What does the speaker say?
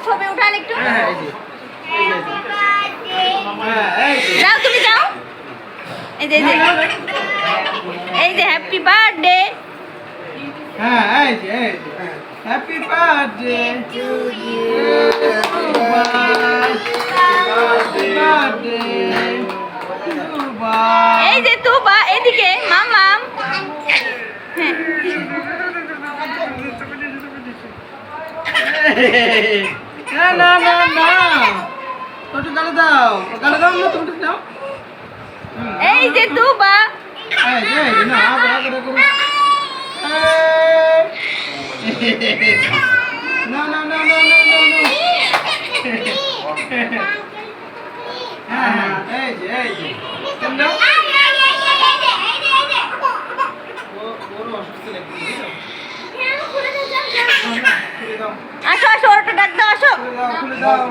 ছবি উঠান একটু। যাও তুমি যাও। এই যে এই যে হ্যাপি বার্থডে। হ্যাঁ এই যে হ্যাপি বার্থডে টু ইউ। এই যে তুবা এদিকে মামাম। না না না না তোটু গালে দাও না তুমি দাও। এই যে তুবা। এই যে না আগে করো। না না না না না না না। হ্যাঁ এই যে তুমি দাও। ওর অসুস্থ লাগছে। আসো আসো ওটা ডাক দাও আসো। খুলে দাও